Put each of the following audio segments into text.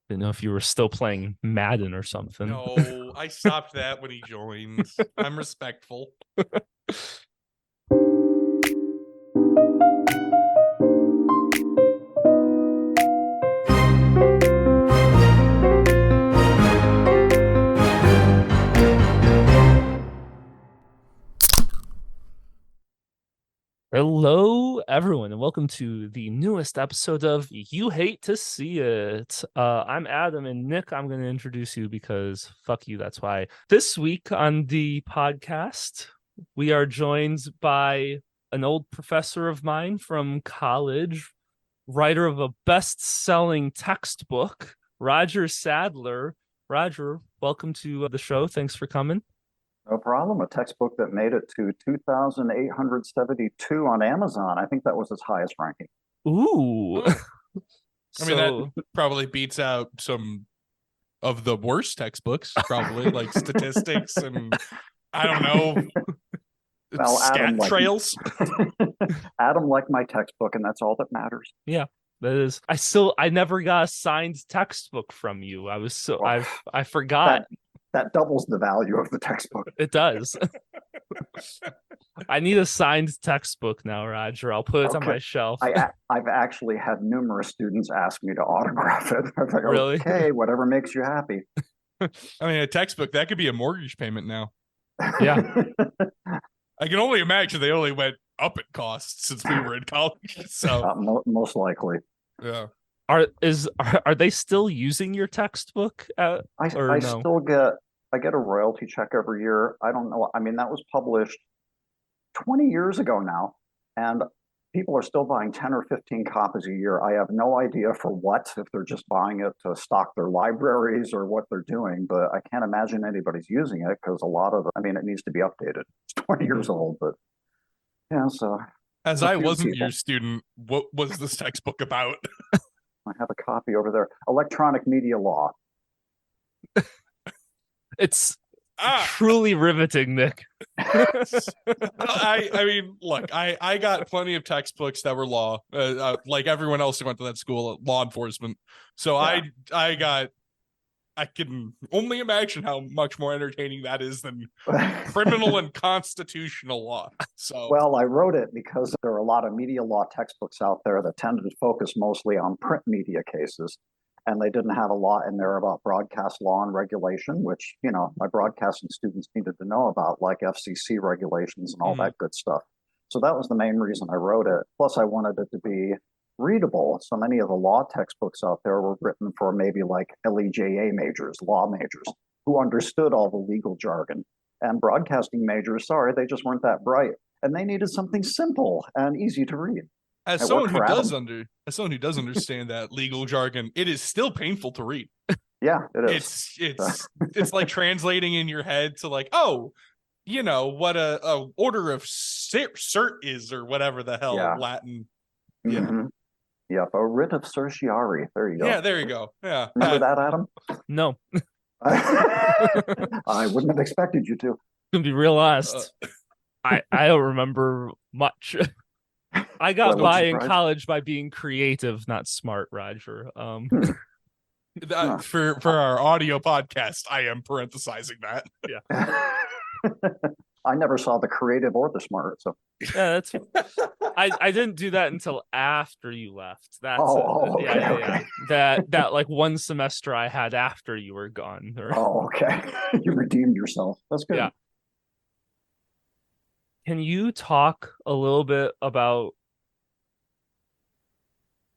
Didn't know if you were still playing Madden or something. No, I stopped that when he joined. I'm respectful. Hello, everyone, and welcome to the newest episode of You Hate to See It. I'm Adam, and Nick, I'm going to introduce you because fuck you, that's why. This week on the podcast, we are joined by an old professor of mine from college, writer of a best-selling textbook, Roger Sadler. Roger, welcome to the show. Thanks for coming. No problem. A textbook that made it to 2,872 on Amazon. I think that was its highest ranking. Ooh. I mean, that probably beats out some of the worst textbooks, probably, like statistics and, I don't know, Well, scat trails. Adam liked my textbook, and that's all that matters. Yeah. That is, I never got a signed textbook from you. I forgot. That doubles the value of the textbook. It does. I need a signed textbook now, Roger. I'll put it on my shelf. I've actually had numerous students ask me to autograph it. I was like, really? Okay, whatever makes you happy. I mean, a textbook, that could be a mortgage payment now. Yeah. I can only imagine they only went up in cost since we were in college. So most likely. Yeah. Are they still using your textbook? I get a royalty check every year. I don't know. I mean, that was published 20 years ago now, and people are still buying 10 or 15 copies a year. I have no idea for what, if they're just buying it to stock their libraries or what they're doing, but I can't imagine anybody's using it because it needs to be updated. It's 20 years old, but yeah, so. As I wasn't your student, what was this textbook about? I have a copy over there. Electronic media law. It's truly riveting, Nick. I mean, look, I got plenty of textbooks that were law, like everyone else who went to that school, law enforcement. So yeah. I can only imagine how much more entertaining that is than criminal and constitutional law. So, well, I wrote it because there are a lot of media law textbooks out there that tend to focus mostly on print media cases. And they didn't have a lot in there about broadcast law and regulation, which, my broadcasting students needed to know about, like FCC regulations and all that good stuff. So that was the main reason I wrote it. Plus, I wanted it to be readable. So many of the law textbooks out there were written for maybe like LEJA majors, law majors, who understood all the legal jargon. And broadcasting majors, they just weren't that bright. And they needed something simple and easy to read. As someone who does understand that legal jargon, it is still painful to read. Yeah, it is. It's like translating in your head to like, what a order of cert is, or whatever the hell Latin. Yeah. Mm-hmm. Yep, a writ of certiorari. There you go. Yeah, there you go. Yeah. Remember that, Adam? No. I wouldn't have expected you to. To be real honest, I don't remember much. I got by in college by being creative, not smart, Roger. For our audio podcast, I am parenthesizing that. Yeah. I never saw the creative or the smart, so yeah, that's. I didn't do that until after you left. That's okay. That like one semester I had after you were gone. Okay. You redeemed yourself. That's good. Yeah. Can you talk a little bit about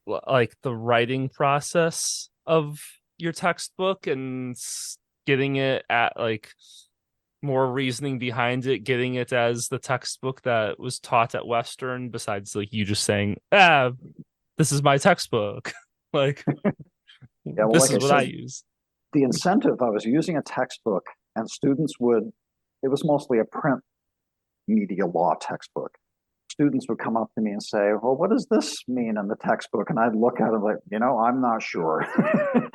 like the writing process of your textbook and getting it at like more reasoning behind it, getting it as the textbook that was taught at Western, besides like you just saying, this is my textbook. Like, this is what I use. The incentive, I was using a textbook and students it was mostly a print media law textbook. Students would come up to me and say, well, what does this mean in the textbook? And I'd look at it like, I'm not sure.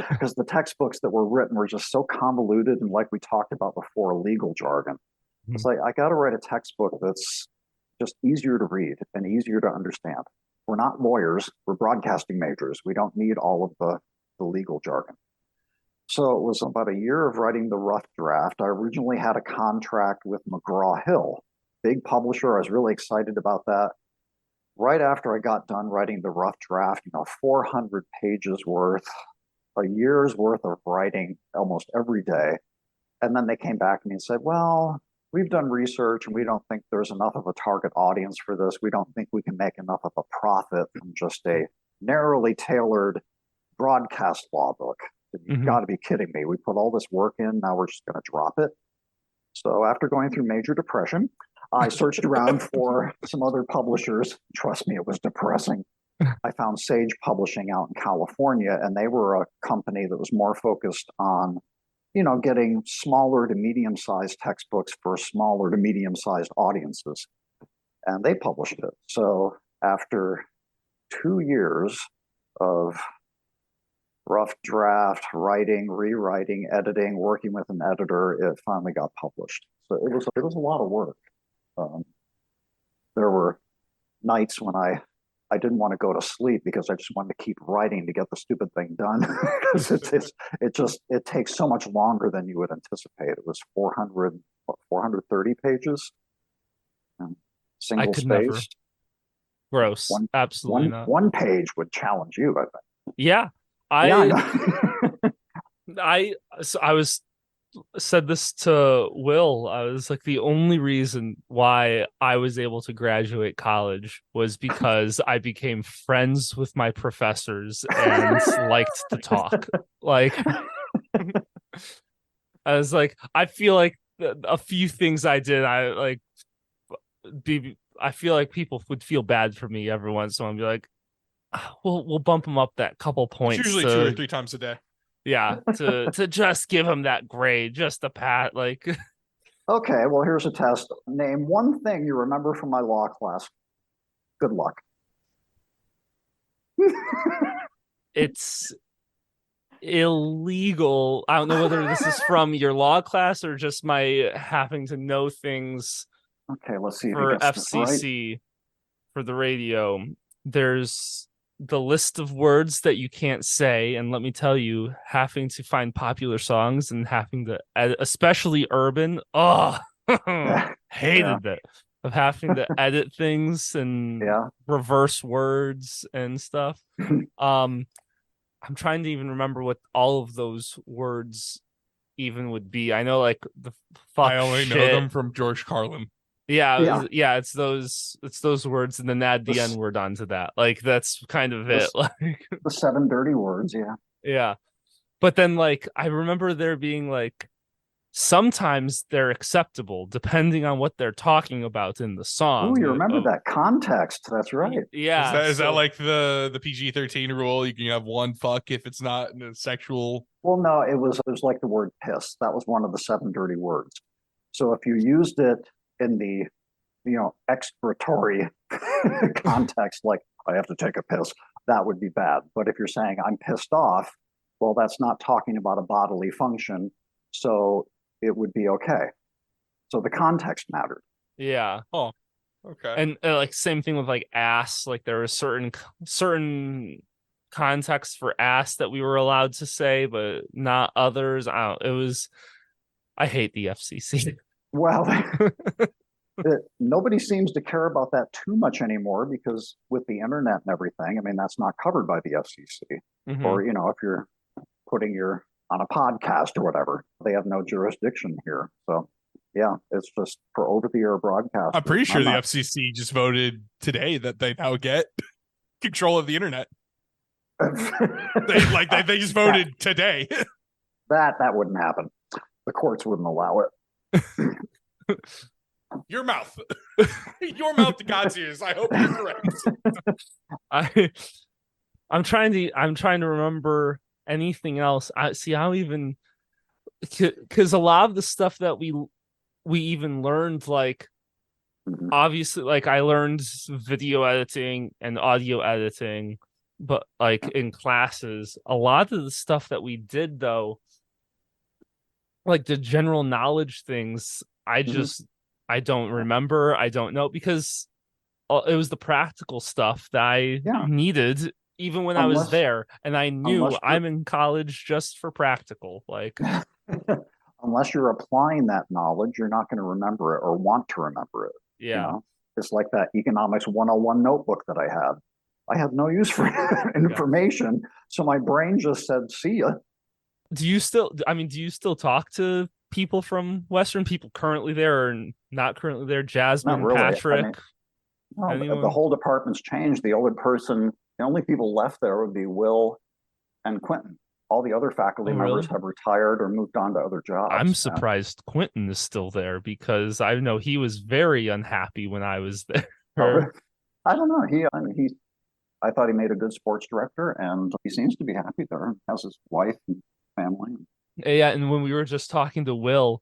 Because the textbooks that were written were just so convoluted and, like we talked about before, legal jargon. Mm-hmm. It's like, I got to write a textbook that's just easier to read and easier to understand. We're not lawyers. We're broadcasting majors. We don't need all of the legal jargon. So it was about a year of writing the rough draft. I originally had a contract with McGraw-Hill, big publisher. I was really excited about that. Right after I got done writing the rough draft, 400 pages worth, a year's worth of writing almost every day. And then they came back to me and said, well, we've done research and we don't think there's enough of a target audience for this. We don't think we can make enough of a profit from just a narrowly tailored broadcast law book. You've got to be kidding me. We put all this work in. Now we're just going to drop it. So after going through major depression, I searched around for some other publishers. Trust me, it was depressing. I found Sage Publishing out in California, and they were a company that was more focused on, getting smaller to medium-sized textbooks for smaller to medium-sized audiences. And they published it. So after 2 years of rough draft, writing, rewriting, editing, working with an editor, it finally got published. So it was a lot of work. There were nights when I didn't want to go to sleep because I just wanted to keep writing to get the stupid thing done. Because it takes so much longer than you would anticipate. It was 430 pages, single spaced. Never. Gross. Absolutely not. One page would challenge you, I think. Yeah. I was said this to Will. I was like, the only reason why I was able to graduate college was because I became friends with my professors and liked to talk. Like, I was like, I feel like a few things I did, I feel like people would feel bad for me every once in a while and be like, we'll bump them up that couple points. It's usually 2 or 3 times a day. Yeah, to just give him that grade, just a pat, like. Okay, well, here's a test. Name one thing you remember from my law class. Good luck. It's illegal. I don't know whether this is from your law class or just my having to know things. Okay, let's see. For FCC, right. For the radio, there's the list of words that you can't say, and let me tell you, having to find popular songs and having to edit, especially urban, hated it, of having to edit things and reverse words and stuff. I'm trying to even remember what all of those words even would be. I know, like, the fuck I only know them from George Carlin. Yeah, it's those words, and then add the N word onto that. Like, that's kind of it. Like the 7 dirty words, yeah. But then, like, I remember there being like sometimes they're acceptable depending on what they're talking about in the song. Oh, you remember that context? That's right. Yeah. Is that like the PG-13 rule? You can have one fuck if it's not in a sexual. Well, no, it was like the word piss. That was one of the 7 dirty words. So if you used it in the expiratory context, like I have to take a piss, that would be bad. But if you're saying I'm pissed off, well, that's not talking about a bodily function, so it would be okay. So the context mattered. Yeah. Oh, okay. And like same thing with like ass. Like there was certain context for ass that we were allowed to say, but not others. I hate the FCC. Well, nobody seems to care about that too much anymore because with the internet and everything, I mean, that's not covered by the FCC. Mm-hmm. Or, if you're putting on a podcast or whatever, they have no jurisdiction here. So, yeah, it's just for over-the-air broadcast. I'm pretty sure the FCC just voted today that they now get control of the internet. they just voted today. That wouldn't happen. The courts wouldn't allow it. Your mouth to God's ears. I hope you're correct. I'm trying to remember anything else. Because a lot of the stuff that we even learned, like, obviously, like, I learned video editing and audio editing, but like in classes, a lot of the stuff that we did, though, like the general knowledge things, I don't remember. I don't know, because it was the practical stuff that I needed even when I was there, and I knew unless I'm in college just for practical. Like, unless you're applying that knowledge, you're not going to remember it or want to remember it. You yeah. know, it's like that economics 101 notebook that I had. I had no use for information, so my brain just said, "See ya." Do you still? I mean, do you still talk to people from Western? People currently there or not currently there? Not Jasmine, really. I Patrick, mean, no, the anyone? whole department's changed. The only people left there would be Will and Quentin. All the other faculty Oh, members really? have retired or moved on to other I'm jobs. surprised Quentin is still there because I know he was very unhappy when I was Oh, there. I don't know. I thought he made a good sports director, and he seems to be happy there. Has his wife and family. Yeah, and when we were just talking to Will,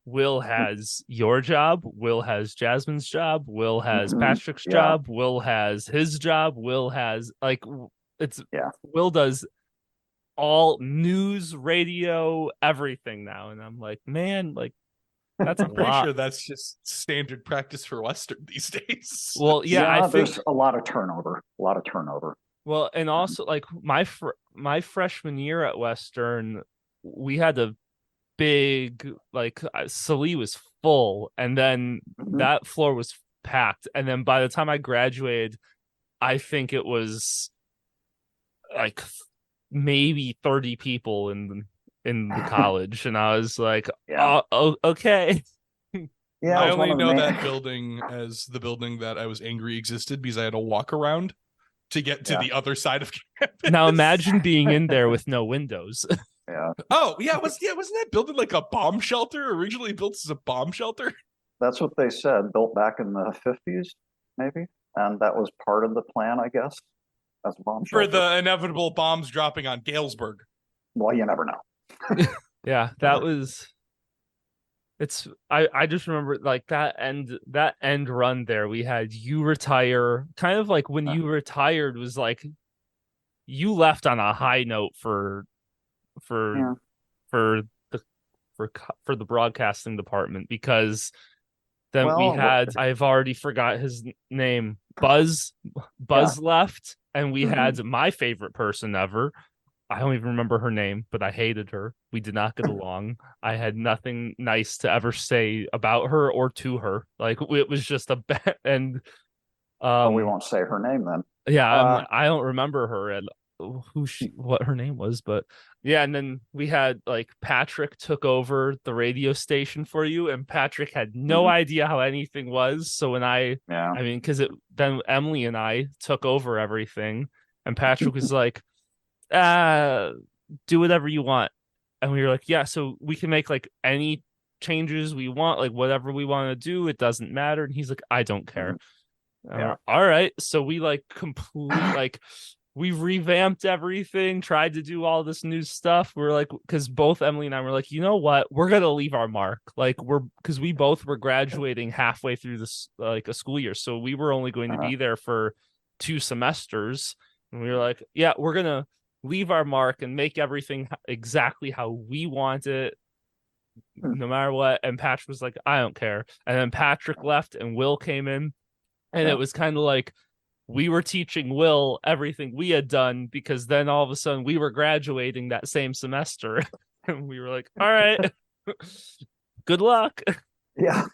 Will has your job, Will has Jasmine's job, Will has Mhm. Patrick's Yeah, job, Will has his job, Will has like it's yeah. Will does all news, radio, everything now. And I'm like, man, like that's a I'm pretty lot. sure that's just standard practice for Western these days. Well, yeah, I Yeah, think there's a lot of turnover. A lot of turnover. well, and also like my freshman year at Western, we had a big like Salee was full, and then Mhm. that floor was packed, and then by the time I graduated, I think it was like maybe 30 people in the college, and I was like, Yeah, oh okay. yeah. It I was one only of the know main. that building as the building that I was angry existed because I had to walk around to get to Yeah, the other side of Now campus. imagine being in there with no windows. yeah. Oh yeah, wasn't that building like a bomb shelter? Originally built as a bomb shelter? That's what they said. Built back in the 50s, maybe, and that was part of the plan, I guess, as a bomb For shelter. the inevitable bombs dropping on Galesburg. Well, you never know. Yeah, that was it's I just remember like that end run there. We had you retire, kind of like when Uh, you retired was like you left on a high note for yeah. for the for the broadcasting department, because then we Well, had I've already forgot his name. yeah. Buzz left, and we Mhm. had my favorite person ever. I don't even remember her name, but I hated her. We did not get along. I had nothing nice to ever say about her or to her. Like it was just a bad and Well, we um won't say her name then. yeah, Uh, I don't remember her and what her name was, but yeah, and then we had like Patrick took over the radio station for you, and Patrick had no mhm. idea how anything was. So when Yeah. I mean, because it then Emily and I took over everything, and Patrick was like, uh, do whatever you want. And we were like, yeah, so we can make like any changes we want, like whatever we want to do, it doesn't matter. And he's like, I don't care. Mhm. Yeah. All right. So we like complete like we revamped everything, tried to do all this new stuff. We're like, because both Emily and I were like, you know what? We're gonna leave our mark. Like because we both were graduating halfway through this like a school year. So we were only going to Uh, be there for 2 semesters. And we were like, yeah, we're gonna leave our mark and make everything exactly how we want it, hmm. no matter what. And Patrick was like, I don't care. And then Patrick left and Will came in. And it Yeah. was kind of like we were teaching Will everything we had done, because then all of a sudden we were graduating that same semester. And we were like, all right, good luck. Yeah.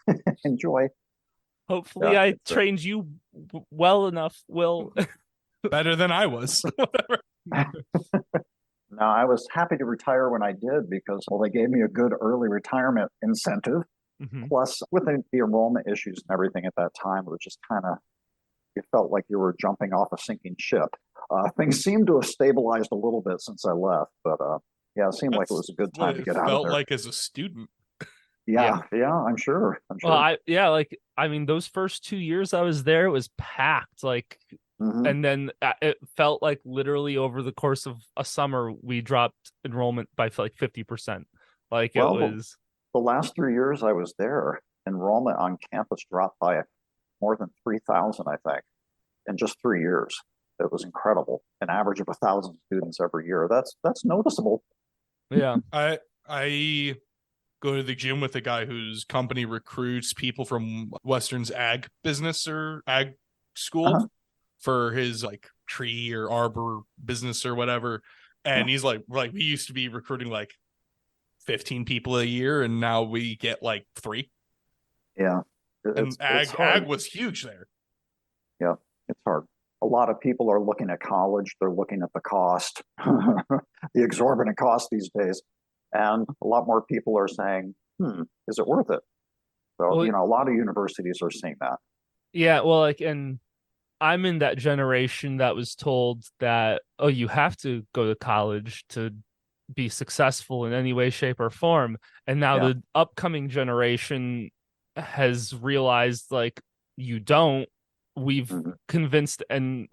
Enjoy. Hopefully Yeah. I It's trained you well enough, Will. Better than I was. No, I was happy to retire when I did because, well, they gave me a good early retirement incentive. Mhm. Plus, with the enrollment issues and everything at that time, it was just kind of, you felt like you were jumping off a sinking ship. Things seem to have stabilized a little bit since I left, but yeah, it seemed like it That's was a good what time to it get out of felt there. like as a student. Yeah. Yeah, I'm sure. I'm Well, sure. like, I mean, those first 2 years I was there, it was packed. Like, Hmm. and then it felt like literally over the course of a summer, we dropped enrollment by like 50%. Like it Well, was, the last 3 years I was there, enrollment on campus dropped by more than 3,000, I think, in just 3 years. It was incredible. An average of 1,000 students every year. That's noticeable. yeah. I go to the gym with a guy whose company recruits people from Western's ag business or ag school Uh-huh. for his like tree or arbor business or whatever. And he's like, we used to be recruiting like 15 people a year, and now we get like 3. Yeah. And ag was huge there. Yeah, it's hard. A lot of people are looking at college. They're looking at the cost, the exorbitant cost these days. And a lot more people are saying, is it worth it? So, Well, a lot of universities are seeing that. yeah, well, like, and I'm in that generation that was told that, oh, you have to go to college to be successful in any way, shape, or form. And now Yeah. the upcoming generation has realized, like, you don't. We've convinced an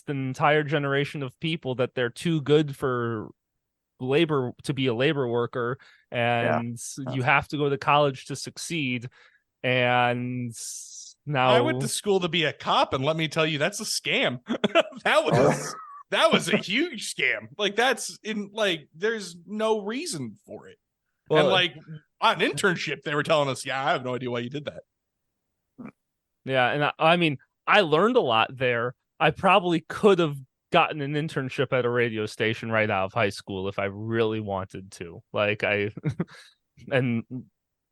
entire generation of people that they're too good for labor to be a labor worker, and you have to go to college to succeed. And now I went to school to be a cop, and let me tell you, that's a scam. that was a huge scam. Like, that's in, like, there's no reason for it. Well, and like on internship, they were telling us, I have no idea why you did that. Yeah, and I mean, I learned a lot there. I probably could have gotten an internship at a radio station right out of high school if I really wanted to. Like, and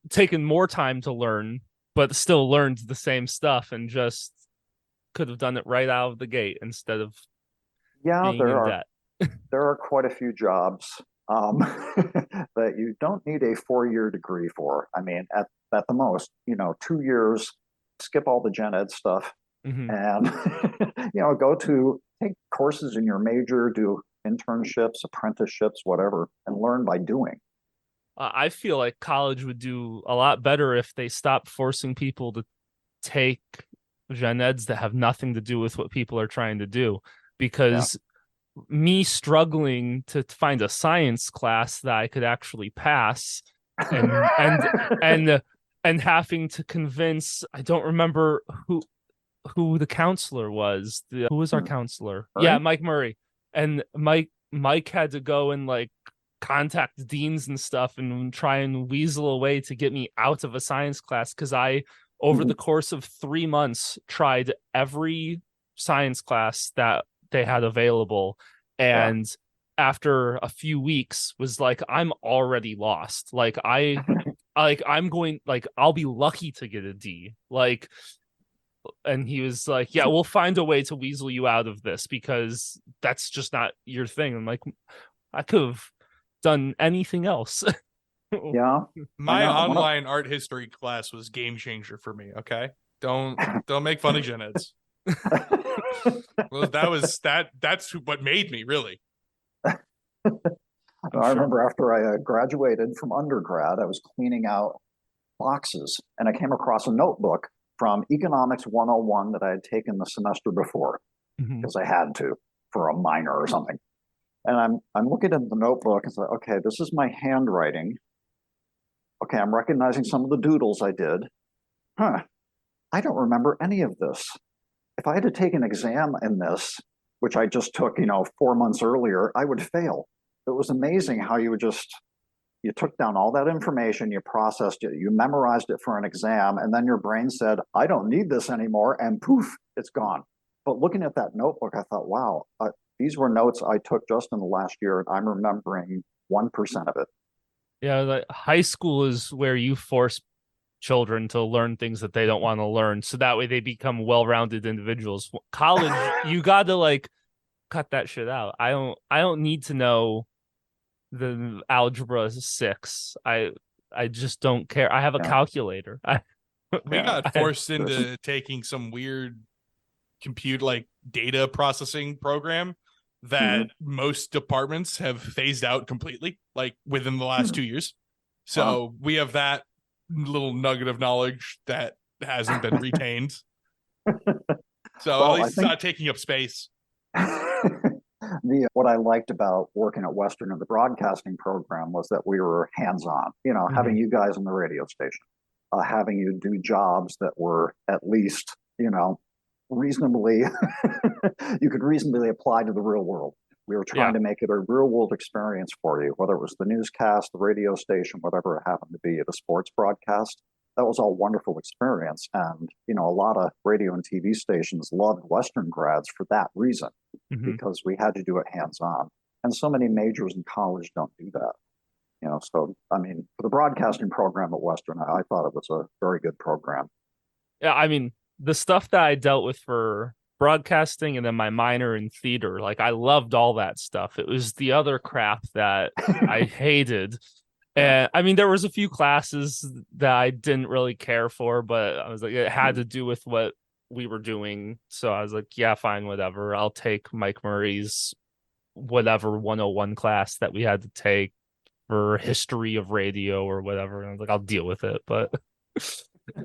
taken more time to learn, but still learned the same stuff, and just could have done it right out of the gate instead of being in debt. There are quite a few jobs that you don't need a 4-year degree for. I mean, at the most, 2 years, skip all the gen ed stuff, and take courses in your major, do internships, apprenticeships, whatever, and learn by doing. I feel like college would do a lot better if they stopped forcing people to take gen eds that have nothing to do with what people are trying to do. Because me struggling to find a science class that I could actually pass, and having to convince, I don't remember who the counselor was. Who was our counselor? Murray? Yeah, Mike Murray. And Mike had to go and like contact deans and stuff and try and weasel a way to get me out of a science class, because I, over the course of 3 months, tried every science class that they had available, and after a few weeks was like, I'm already lost. Like, I'm going, like, I'll be lucky to get a D. Like, and he was like, yeah, we'll find a way to weasel you out of this, because that's just not your thing. I'm like, I could have done anything else. Yeah. My online art history class was game changer for me. Okay. Don't make fun of gen eds. Well, that's what made me, really. I remember after I graduated from undergrad, I was cleaning out boxes, and I came across a notebook from Economics 101 that I had taken the semester before, because I had to for a minor or something. And I'm looking at the notebook and say, okay, this is my handwriting. Okay, I'm recognizing some of the doodles I did. I don't remember any of this. If I had to take an exam in this, which I just took, 4 months earlier, I would fail. It was amazing how you took down all that information, you processed it, you memorized it for an exam, and then your brain said, I don't need this anymore, and poof, it's gone. But looking at that notebook, I thought, wow, these were notes I took just in the last year, and I'm remembering 1% of it. Yeah, like, high school is where you force children to learn things that they don't want to learn, so that way they become well-rounded individuals. College, you got to like cut that shit out. I don't need to know the algebra 6. I just don't care. I have a calculator. We got forced into taking some weird compute data processing program that most departments have phased out completely, like within the last 2 years. So we have that little nugget of knowledge that hasn't been retained. So at least it's not taking up space. What I liked about working at Western in the broadcasting program was that we were hands-on, having you guys on the radio station, having you do jobs that were at least, reasonably, you could reasonably apply to the real world. We were trying to make it a real world experience for you, whether it was the newscast, the radio station, whatever it happened to be, the sports broadcast. that was all wonderful experience. And, a lot of radio and TV stations loved Western grads for that reason, because we had to do it hands on. And so many majors in college don't do that. So, I mean, for the broadcasting program at Western, I thought it was a very good program. Yeah, I mean, the stuff that I dealt with for broadcasting and then my minor in theater, like I loved all that stuff. It was the other crap that I hated. And I mean, there was a few classes that I didn't really care for, but I was like, it had to do with what we were doing. So I was like, yeah, fine, whatever. I'll take Mike Murray's whatever 101 class that we had to take for history of radio or whatever. And I was like, I'll deal with it. But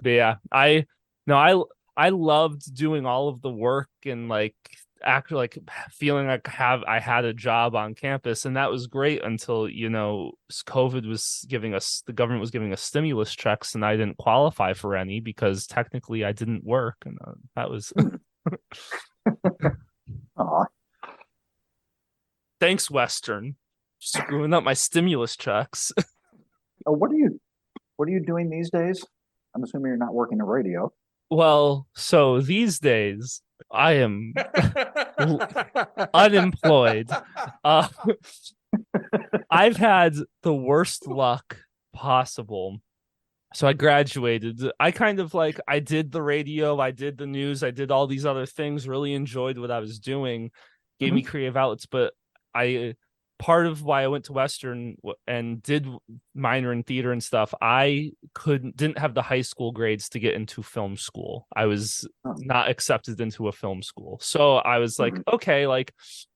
yeah, I loved doing all of the work and like actually like feeling like I had a job on campus, and that was great until COVID was the government was giving us stimulus checks, and I didn't qualify for any because technically I didn't work, and that was thanks Western, screwing up my stimulus checks. What are you doing these days? I'm assuming you're not working in radio. Well, so these days I am unemployed. I've had the worst luck possible. So I graduated. I did the radio, I did the news, I did all these other things, really enjoyed what I was doing, gave me creative outlets, but part of why I went to Western and did minor in theater and stuff, I didn't have the high school grades to get into film school. I was not accepted into a film school. So I was like, okay, like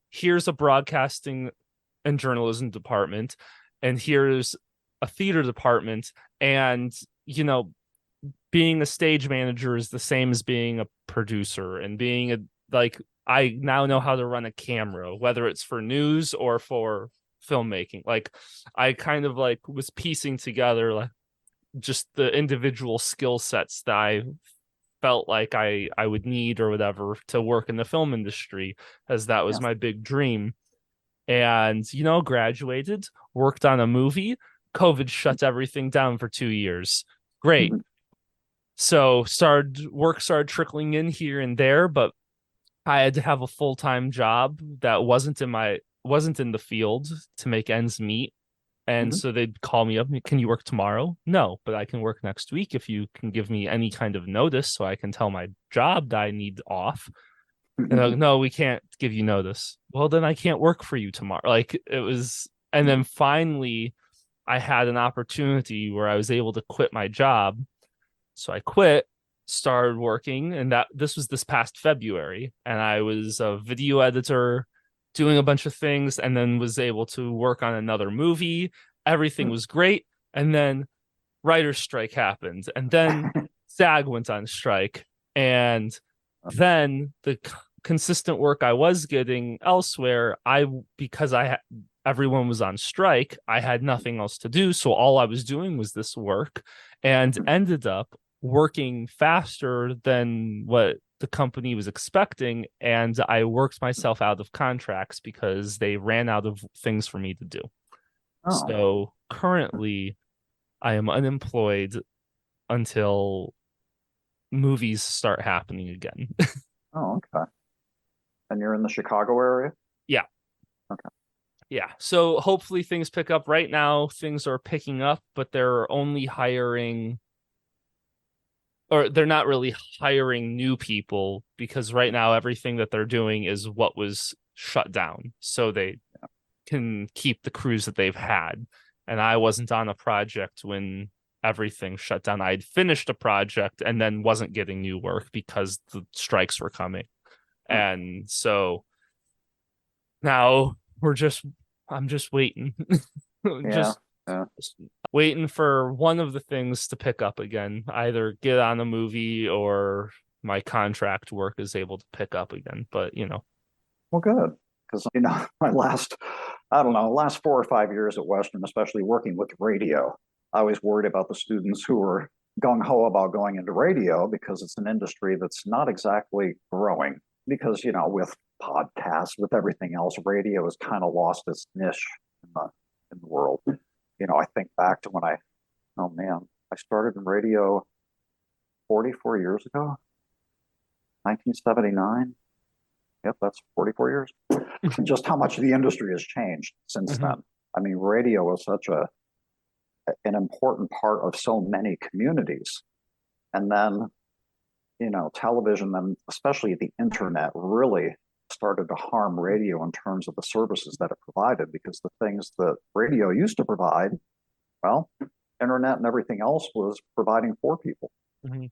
here's a broadcasting and journalism department, and here's a theater department, and being a stage manager is the same as being a producer, and being I now know how to run a camera, whether it's for news or for filmmaking. Like I kind of like was piecing together like just the individual skill sets that I felt like I would need or whatever to work in the film industry, as that was my big dream. And graduated, worked on a movie. COVID shut everything down for 2 years. Great. So started trickling in here and there, but I had to have a full-time job that wasn't in the field to make ends meet. And so they'd call me up, can you work tomorrow? No, but I can work next week if you can give me any kind of notice so I can tell my job that I need off. And they're like, no, we can't give you notice. Well, then I can't work for you tomorrow. Like it was, and then finally I had an opportunity where I was able to quit my job. So I quit, started working, and this was this past February, and I was a video editor doing a bunch of things, and then was able to work on another movie. Everything was great, and then writer's strike happened, and then SAG went on strike, and then the consistent work I was getting elsewhere, because everyone was on strike, I had nothing else to do, so all I was doing was this work, and ended up working faster than what the company was expecting, and I worked myself out of contracts because they ran out of things for me to do. So currently I am unemployed until movies start happening again. Okay. And you're in the Chicago area? Yeah. Okay. Yeah. So hopefully things pick up. Right now things are picking up, but they're only hiring, or they're not really hiring new people, because right now everything that they're doing is what was shut down, so they can keep the crews that they've had. And I wasn't on a project when everything shut down. I'd finished a project and then wasn't getting new work because the strikes were coming. And so now I'm just waiting. Just waiting for one of the things to pick up again, either get on a movie or my contract work is able to pick up again. But well, good, because my last 4 or 5 years at Western, especially working with radio, I was worried about the students who were gung-ho about going into radio, because it's an industry that's not exactly growing, because with podcasts, with everything else, radio has kind of lost its niche in the world. I think back to when I I started in radio 44 years ago, 1979. Yep, that's 44 years. Just how much the industry has changed since then. I mean, radio is such an important part of so many communities. And then, television, then especially the internet, really started to harm radio in terms of the services that it provided, because the things that radio used to provide, well, internet and everything else was providing for people,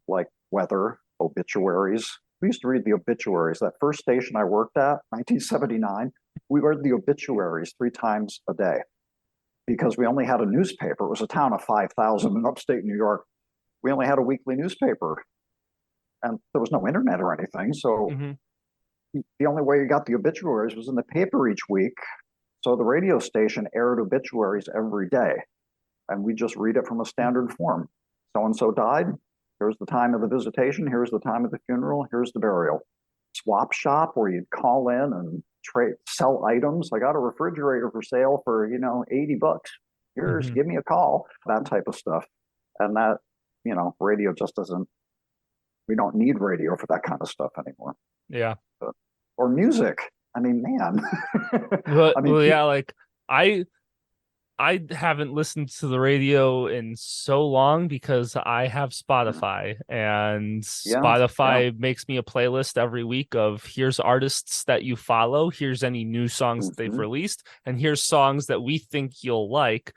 like weather, obituaries. We used to read the obituaries. That first station I worked at, 1979, we read the obituaries 3 times a day because we only had a newspaper. It was a town of 5,000 in upstate New York. We only had a weekly newspaper, and there was no internet or anything. So the only way you got the obituaries was in the paper each week. So the radio station aired obituaries every day, and we just read it from a standard form. So-and-so died. Here's the time of the visitation. Here's the time of the funeral. Here's the burial. Swap shop, where you'd call in and sell items. I got a refrigerator for sale for, $80. Here's, give me a call. That type of stuff. And that, radio just doesn't, we don't need radio for that kind of stuff anymore. Yeah. Or music. I mean, man. Like I haven't listened to the radio in so long because I have Spotify, and Spotify makes me a playlist every week of here's artists that you follow, here's any new songs that they've released, and here's songs that we think you'll like.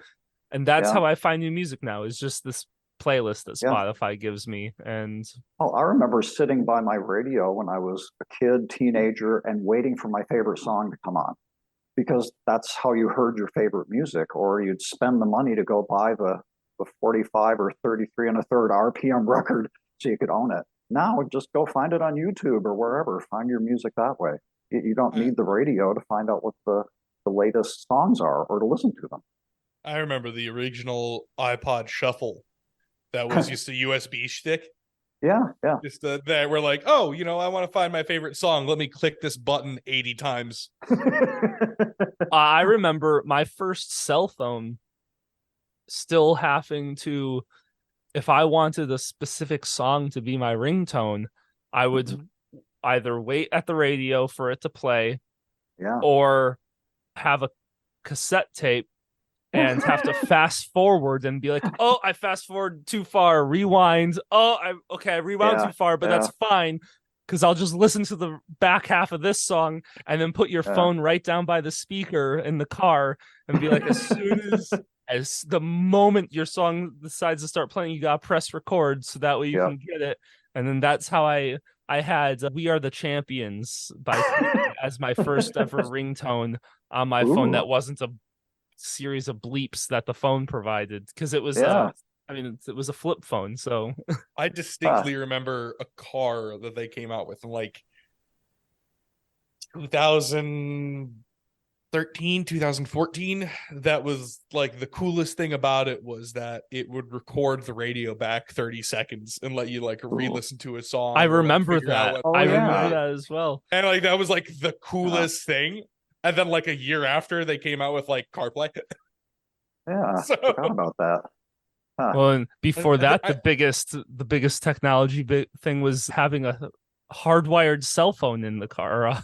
And that's how I find new music now, is just this playlist that Spotify gives me. And I remember sitting by my radio when I was a kid, teenager, and waiting for my favorite song to come on, because that's how you heard your favorite music, or you'd spend the money to go buy the 45 or 33 and a third RPM record so you could own it. Now just go find it on YouTube or wherever. Find your music that way. You don't need the radio to find out what the latest songs are or to listen to them. I remember the original iPod Shuffle that was just a USB stick. Yeah. Just that we're like, I want to find my favorite song. Let me click this button 80 times. I remember my first cell phone still having to, if I wanted a specific song to be my ringtone, I would either wait at the radio for it to play, or have a cassette tape and have to fast forward and be like, oh, I fast forward too far, rewind. I rewound too far, but that's fine, because I'll just listen to the back half of this song and then put your phone right down by the speaker in the car and be like, as soon as the moment your song decides to start playing, you gotta press record so that way you can get it. And then that's how I had We Are the Champions by as my first ever ringtone on my phone. That wasn't a series of bleeps that the phone provided, because it was it was a flip phone. So I distinctly remember a car that they came out with in like 2013, 2014. That was like the coolest thing about it was that it would record the radio back 30 seconds and let you like re-listen to a song. I remember that. I remember that as well. And like that was like the coolest thing. And then like a year after, they came out with like CarPlay. I forgot about that. Well, and before that, the biggest technology thing was having a hardwired cell phone in the car.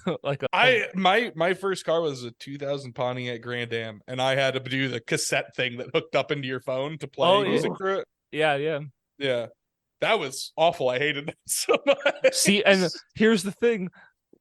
My first car was a 2000 Pontiac Grand Am, and I had to do the cassette thing that hooked up into your phone to play music through it. Yeah. That was awful. I hated that so much. See, and here's the thing.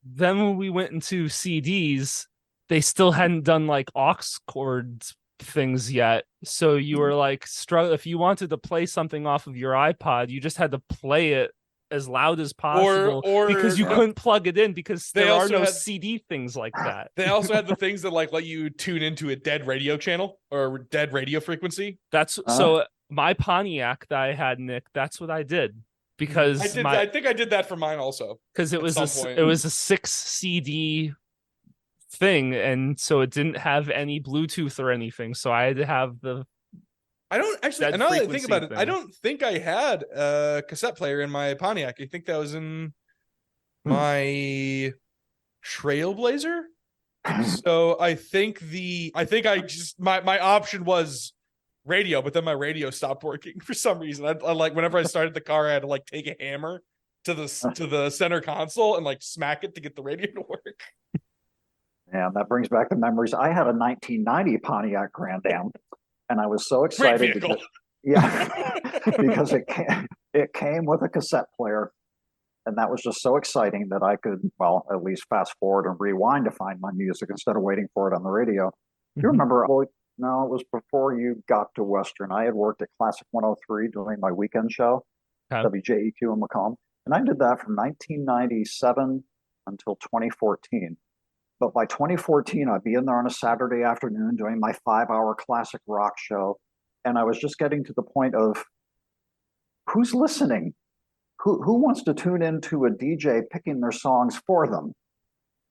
Then when we went into CDs, they still hadn't done like aux cord things yet. So you were like if you wanted to play something off of your iPod, you just had to play it as loud as possible, or because you couldn't plug it in, because there are no CD things like that. They also had the things that like let you tune into a dead radio channel or dead radio frequency. That's so my Pontiac that I had, Nick, that's what I did. Because I think I did that for mine also. Because it was a 6 CD thing, and so it didn't have any Bluetooth or anything, so I had to have the I don't actually, now that I think about it, I don't think I had a cassette player in my Pontiac. I think that was in my Trailblazer. So I think my option was radio, but then my radio stopped working for some reason. I like whenever I started the car, I had to like take a hammer to the center console and like smack it to get the radio to work. And that brings back the memories. I had a 1990 Pontiac Grand Am, and I was so Great excited vehicle. because it came with a cassette player, and that was just so exciting that I could, well, at least fast forward and rewind to find my music instead of waiting for it on the radio. You remember? Well, no, it was before you got to Western. I had worked at Classic 103 doing my weekend show, WJEQ in Macomb, and I did that from 1997 until 2014. But by 2014, I'd be in there on a Saturday afternoon doing my 5-hour classic rock show. And I was just getting to the point of who's listening? Who wants to tune into a DJ picking their songs for them?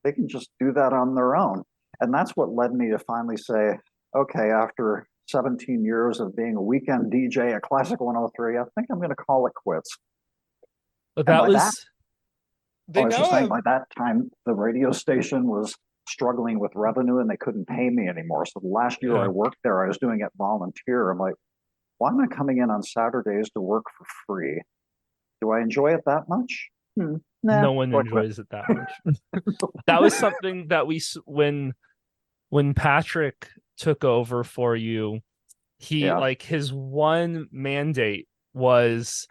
They can just do that on their own. And that's what led me to finally say, okay, after 17 years of being a weekend DJ at Classic 103, I think I'm going to call it quits. But that was... I was just saying, by that time, the radio station was struggling with revenue and they couldn't pay me anymore. So the last year I worked there, I was doing it volunteer. I'm like, why am I coming in on Saturdays to work for free? Do I enjoy it that much? Nah, no one enjoys it that much. That was something that when Patrick took over for you, he like his one mandate was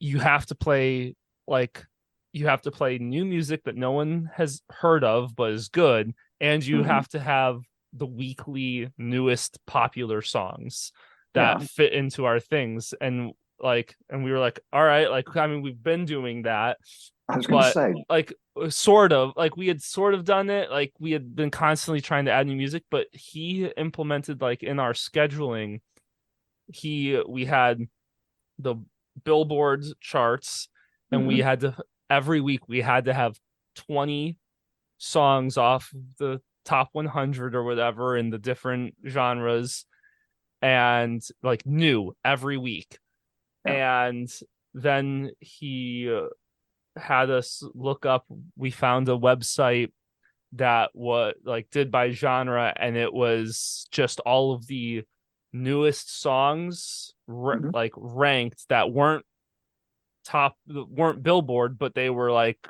you have to play new music that no one has heard of but is good, and you have to have the weekly newest popular songs that fit into our things. And we were like, all right, like, I mean, we've been doing that. I was gonna say, like, sort of, like, we had sort of done it, like we had been constantly trying to add new music, but he implemented, like, in our scheduling, we had the Billboard charts, and we had to every week we had to have 20 songs off the top 100 or whatever in the different genres, and like new every week. And then he had us look up, we found a website that was like did by genre, and it was just all of the newest songs like ranked that weren't Billboard, but they were like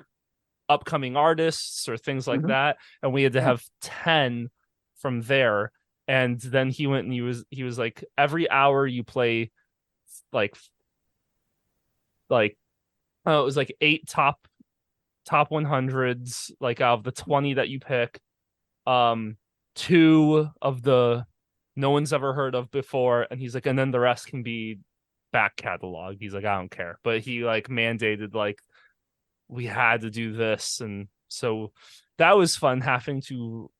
upcoming artists or things like that, and we had to have 10 from there. And then he went and he was like, every hour you play like it was like 8 top 100s, like out of the 20 that you pick, 2 of the no one's ever heard of before, and he's like, and then the rest can be back catalog. He's like, I don't care. But he like mandated, like, we had to do this. And so that was fun having to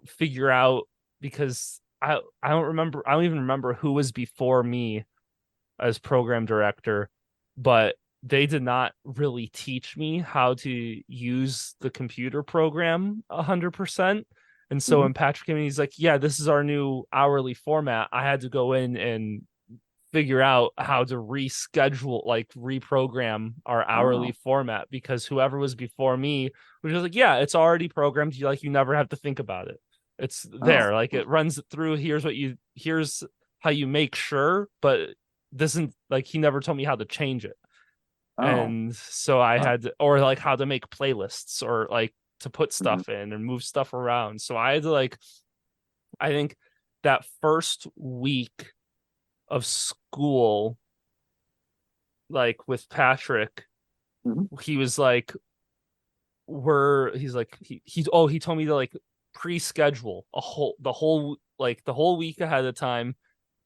figure out, because I don't even remember who was before me as program director, but they did not really teach me how to use the computer program 100%. And so when Patrick came in, he's like, yeah, this is our new hourly format. I had to go in and figure out how to reprogram our hourly format, because whoever was before me was just like, yeah, it's already programmed. You never have to think about it. It's there. Like, it runs it through. Here's how you make sure, but doesn't, like, he never told me how to change it. And so I had to, or like how to make playlists, or like to put stuff in and move stuff around. So I had to, like, I think that first week of school, like with Patrick, he was like, he told me to like pre-schedule the whole week ahead of time,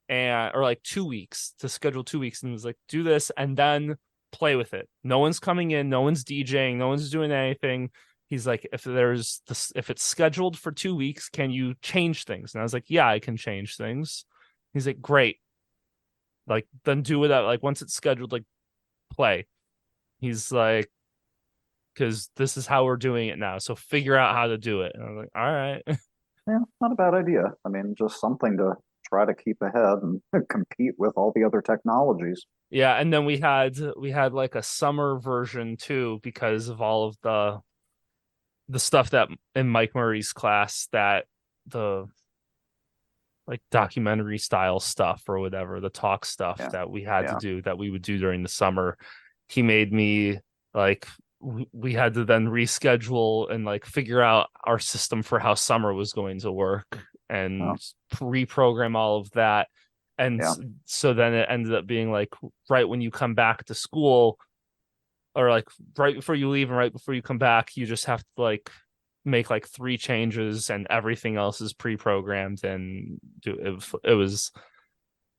or like 2 weeks, to schedule 2 weeks, and he was like, do this and then play with it. No one's coming in, no one's DJing, no one's doing anything. He's like, if it's scheduled for 2 weeks, can you change things? And I was like, yeah, I can change things. He's like, great. Like, then do it. Like, once it's scheduled, like, play. He's like, because this is how we're doing it now, so figure out how to do it. And I was like, all right. Yeah, not a bad idea. I mean, just something to try to keep ahead and compete with all the other technologies. Yeah, and then we had like a summer version too, because of all of the stuff that in Mike Murray's class, that like documentary style stuff or whatever, the talk stuff Yeah. that we had to Yeah. do, that we would do during the summer. He made me like we had to then reschedule and like figure out our system for how summer was going to work and Oh, reprogram all of that. And yeah. so then it ended up being like right when you come back to school, or like right before you leave and right before you come back, you just have to like make like 3 changes and everything else is pre-programmed and do it. Was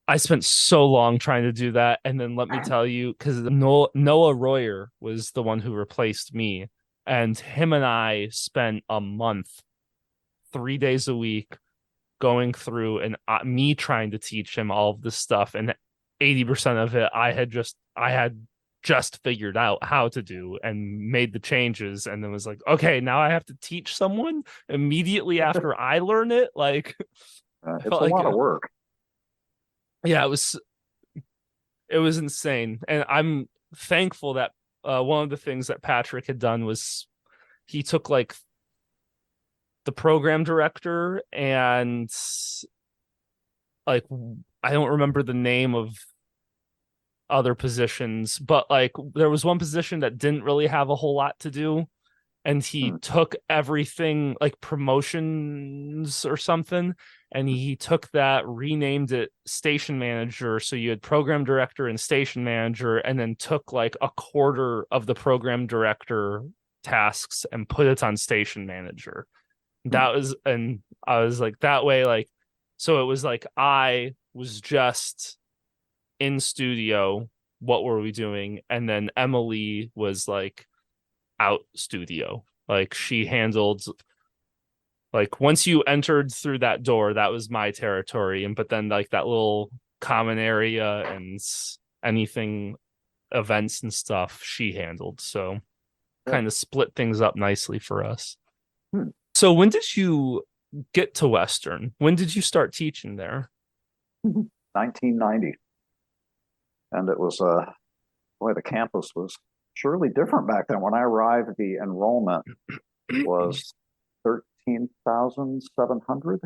I spent so long trying to do that, and then let me tell you, because Noah Royer was the one who replaced me, and him and I spent a month, 3 days a week, going through and me trying to teach him all of this stuff, and 80% of it I had just figured out how to do and made the changes, and then was like, okay, now I have to teach someone immediately after I learn it. Like, I It's felt a like, lot of work. yeah, it was insane, and I'm thankful that one of the things that Patrick had done was he took like the program director and like I don't remember the name of other positions, but like there was one position that didn't really have a whole lot to do, and he Hmm. took everything like promotions or something, and he took that, renamed it station manager. So you had program director and station manager, and then took like a quarter of the program director tasks and put it on station manager. Hmm. That was, and I was like, that way, like, so it was like I was just in studio, what were we doing? And then Emily was like out studio. Like she handled, like once you entered through that door, that was my territory. And but then like that little common area and anything events and stuff she handled. So Yeah. kind of split things up nicely for us. Hmm. So when did you get to Western? When did you start teaching there? 1990. And it was, boy, the campus was surely different back then. When I arrived, the enrollment was 13,700.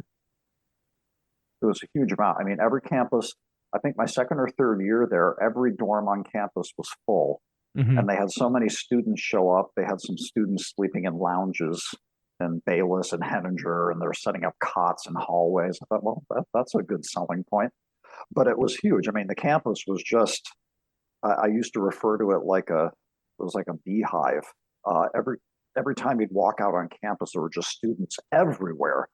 It was a huge amount. I mean, every campus, I think my second or third year there, every dorm on campus was full. Mm-hmm. And they had so many students show up. They had some students sleeping in lounges in Bayless and Henninger, and they're setting up cots in hallways. I thought, well, that's a good selling point. But it was huge. I mean, the campus was just, I used to refer to it like it was like a beehive. Every time you'd walk out on campus, there were just students everywhere.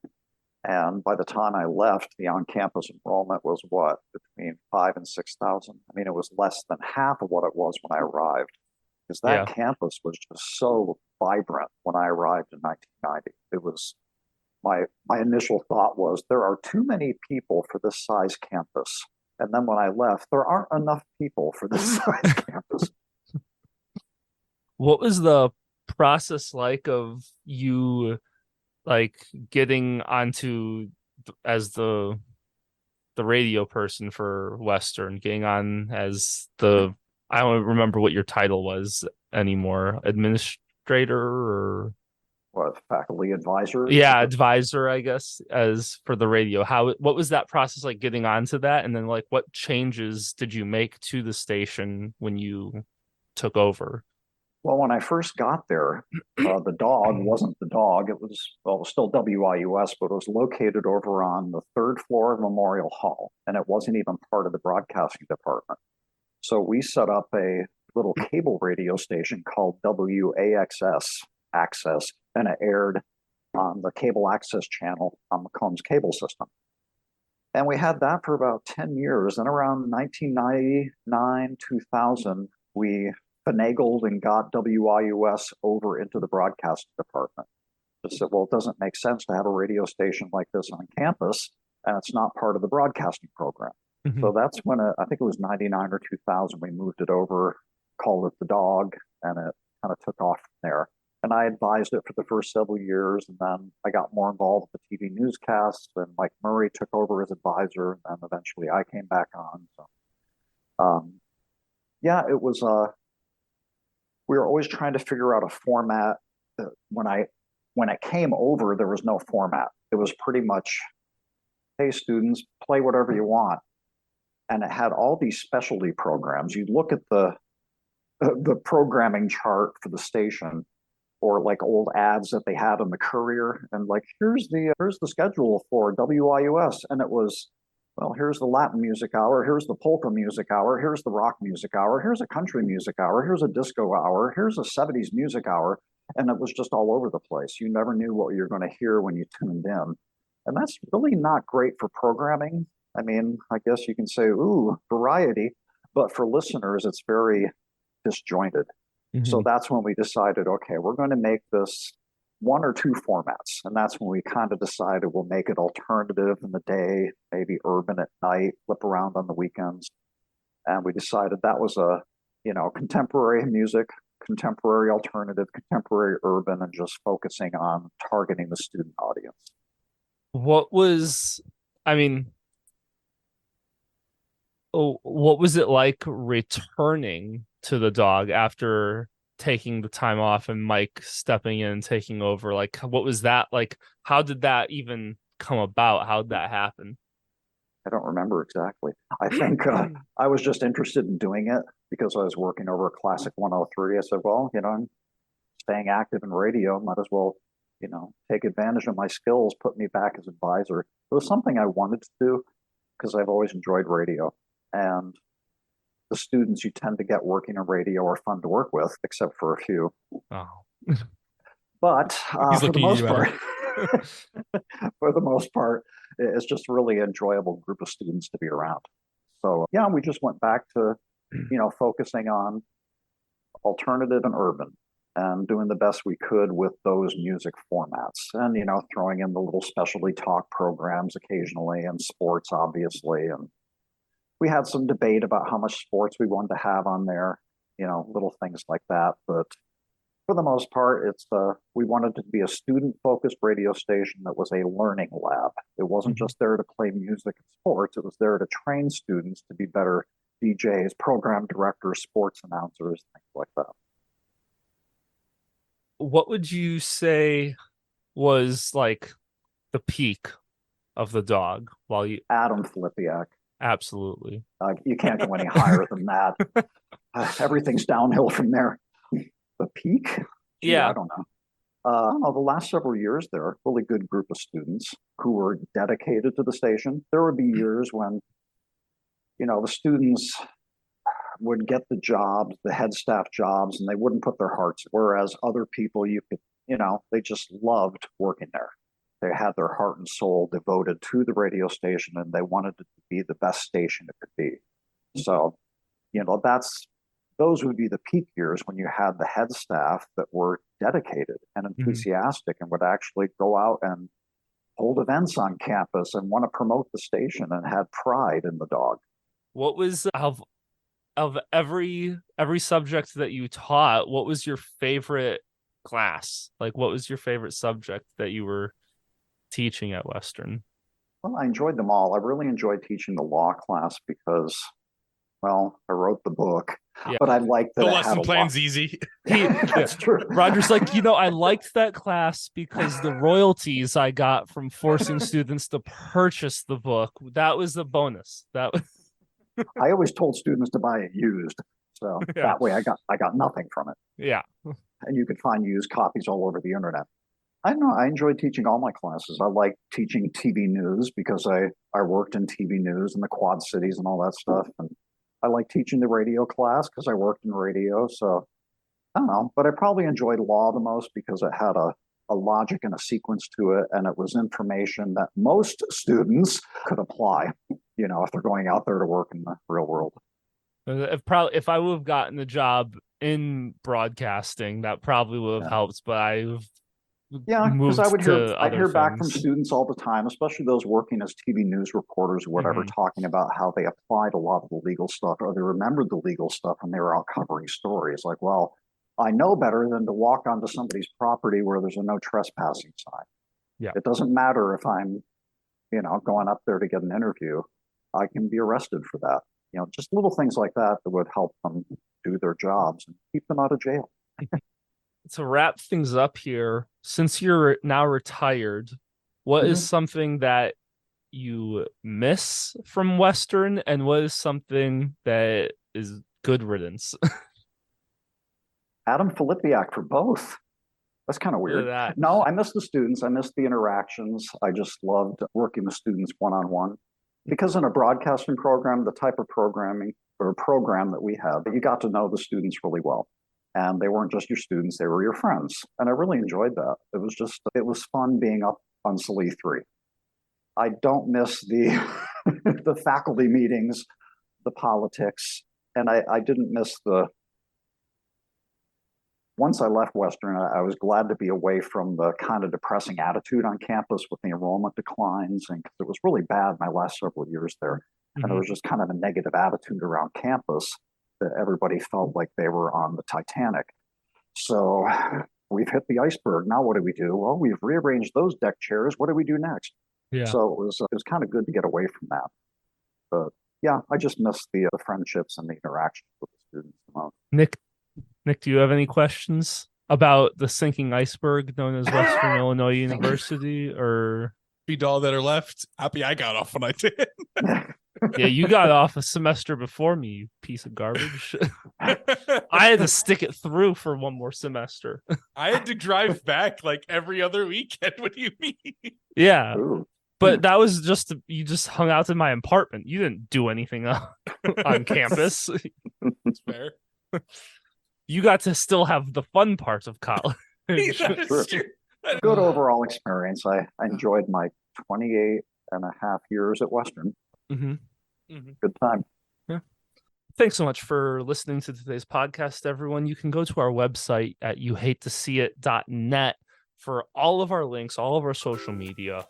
And by the time I left, the on-campus enrollment was what, between 5 and 6,000. I mean, it was less than half of what it was when I arrived, because that Yeah. campus was just so vibrant when I arrived in 1990. It was my initial thought was there are too many people for this size campus. And then when I left, there aren't enough people for this size campus. What was the process like of you like getting onto as the radio person for Western, getting on as the, I don't remember what your title was anymore, administrator or What, faculty advisor? yeah, advisor, I guess, as for the radio. What was that process like getting onto that? And then like what changes did you make to the station when you took over? Well, when I first got there, the dog wasn't the dog. It was, well, it was still WIUS, but it was located over on the third floor of Memorial Hall, and it wasn't even part of the broadcasting department. So we set up a little cable radio station called WAXS Access, and it aired on the cable access channel on McComb's cable system. And we had that for about 10 years. And around 1999, 2000, we finagled and got WIUS over into the broadcast department. Just said, well, it doesn't make sense to have a radio station like this on campus, and it's not part of the broadcasting program. Mm-hmm. So that's when I think it was 99 or 2000, we moved it over, called it the dog, and it kind of took off from there. And I advised it for the first several years, and then I got more involved with the TV newscasts, and Mike Murray took over as advisor, and then eventually I came back on. So, yeah, it was, we were always trying to figure out a format. When it came over, there was no format. It was pretty much hey, students, play whatever you want. And it had all these specialty programs. You'd look at the programming chart for the station, or like old ads that they had in the Courier, and like here's the schedule for WIUS, and it was, well, here's the Latin music hour, here's the polka music hour, here's the rock music hour, here's a country music hour, here's a disco hour, here's a 70s music hour, and it was just all over the place. You never knew what you're going to hear when you tuned in, and that's really not great for programming. I mean, I guess you can say, ooh, variety, but for listeners, it's very disjointed. So that's when we decided, okay, we're going to make this one or two formats. And that's when we kind of decided we'll make it alternative in the day, maybe urban at night, flip around on the weekends. And we decided that was a, contemporary music, contemporary alternative, contemporary urban, and just focusing on targeting the student audience. What was it like returning to the dog after taking the time off and Mike stepping in and taking over? Like, what was that like? How did that even come about? How did that happen? I don't remember exactly. I think I was just interested in doing it because I was working over at Classic 103. I said, well, I'm staying active in radio. Might as well, take advantage of my skills, put me back as advisor. It was something I wanted to do because I've always enjoyed radio. And the students you tend to get working in radio are fun to work with, except for a few. Oh. But for the most part, for the most part, it's just a really enjoyable group of students to be around. So yeah, we just went back to, focusing on alternative and urban and doing the best we could with those music formats, and throwing in the little specialty talk programs occasionally, and sports, obviously. And we had some debate about how much sports we wanted to have on there, little things like that. But for the most part, we wanted to be a student-focused radio station that was a learning lab. It wasn't just there to play music and sports. It was there to train students to be better DJs, program directors, sports announcers, things like that. What would you say was like the peak of the dog while you... Adam Flipiak. Absolutely. You can't go any higher than that. Everything's downhill from there. The peak? Gee, Yeah. I don't know. The last several years, there are a really good group of students who were dedicated to the station. There would be years when, the students would get the jobs, the head staff jobs, and they wouldn't put their hearts, whereas other people, they just loved working there. They had their heart and soul devoted to the radio station, and they wanted it to be the best station it could be. So, those would be the peak years when you had the head staff that were dedicated and enthusiastic and would actually go out and hold events on campus and want to promote the station and had pride in the dog. What was of every subject that you taught, what was your favorite class? Like, what was your favorite subject that you were teaching at Western? Well, I enjoyed them all. I really enjoyed teaching the law class because, well, I wrote the book, but I liked that the lesson plan's easy. That's true. Roger's like, I liked that class because the royalties I got from forcing students to purchase the book, that was a bonus. That was... I always told students to buy it used, so that way I got nothing from it. Yeah, and you could find used copies all over the internet. I don't know. I enjoyed teaching all my classes. I like teaching TV news because I worked in TV news in the Quad Cities and all that stuff. And I like teaching the radio class because I worked in radio. So I don't know, but I probably enjoyed law the most because it had a logic and a sequence to it. And it was information that most students could apply, if they're going out there to work in the real world. If I would have gotten the job in broadcasting, that probably would have helped, but because I'd hear back from students all the time, especially those working as TV news reporters or whatever, talking about how they applied a lot of the legal stuff, or they remembered the legal stuff when they were out covering stories. Like, well, I know better than to walk onto somebody's property where there's a no trespassing sign. Yeah, it doesn't matter if I'm, going up there to get an interview. I can be arrested for that. Just little things like that would help them do their jobs and keep them out of jail. To wrap things up here, since you're now retired, what is something that you miss from Western, and what is something that is good riddance? Adam Filipiak for both. That's kind of Look at weird. that. No, I miss the students. I miss the interactions. I just loved working with students one-on-one. Because in a broadcasting program, the type of programming or program that we had, you got to know the students really well. And they weren't just your students, they were your friends. And I really enjoyed that. It was fun being up on SLE 3. I don't miss the the faculty meetings, the politics, and I didn't miss the. Once I left Western, I was glad to be away from the kind of depressing attitude on campus with the enrollment declines, and because it was really bad my last several years there, and there was just kind of a negative attitude around campus that everybody felt like they were on the Titanic. So we've hit the iceberg. Now what do we do? Well, we've rearranged those deck chairs. What do we do next? Yeah. So it was kind of good to get away from that. But yeah, I just miss the friendships and the interactions with the students the most. Nick, do you have any questions about the sinking iceberg known as Western Illinois University? Or Be all that are left. Happy I got off when I did. yeah, you got off a semester before me, you piece of garbage. I had to stick it through for one more semester. I had to drive back like every other weekend. What do you mean? Yeah. Ooh. But that was you just hung out in my apartment. You didn't do anything on campus. That's fair. Mm. You got to still have the fun part of college. That is true. Good overall experience. I enjoyed my 28 and a half years at Western. Good time. Yeah. Thanks so much for listening to today's podcast, everyone. You can go to our website at youhatetoseeit.net for all of our links, all of our social media.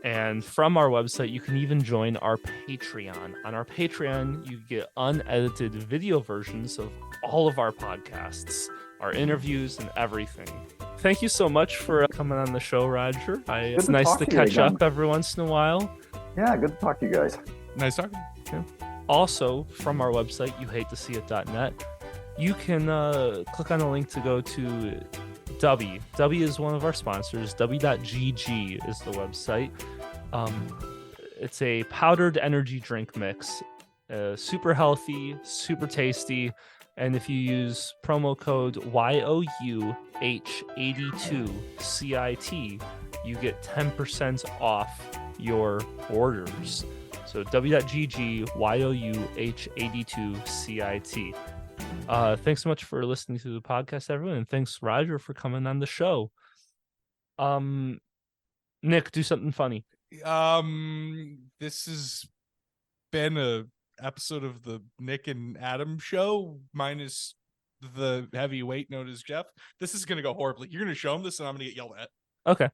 And from our website, you can even join our Patreon. On our Patreon, you get unedited video versions of all of our podcasts, our interviews, and everything. Thank you so much for coming on the show, Roger. It's nice to catch up every once in a while. Yeah, good to talk to you guys. Nice talking. Yeah. Also, from our website, youhatetoseeit.net, you can click on a link to go to W. W is one of our sponsors. W.GG is the website. It's a powdered energy drink mix. Super healthy, super tasty. And if you use promo code YOUH82CIT, you get 10% off your orders. So W.GG YOUH82CIT. Thanks so much for listening to the podcast, everyone, and thanks, Roger, for coming on the show. Nick, do something funny. This has been a episode of the Nick and Adam show, minus the heavyweight known as Jeff. This is gonna go horribly. You're gonna show him this, and I'm gonna get yelled at. Okay.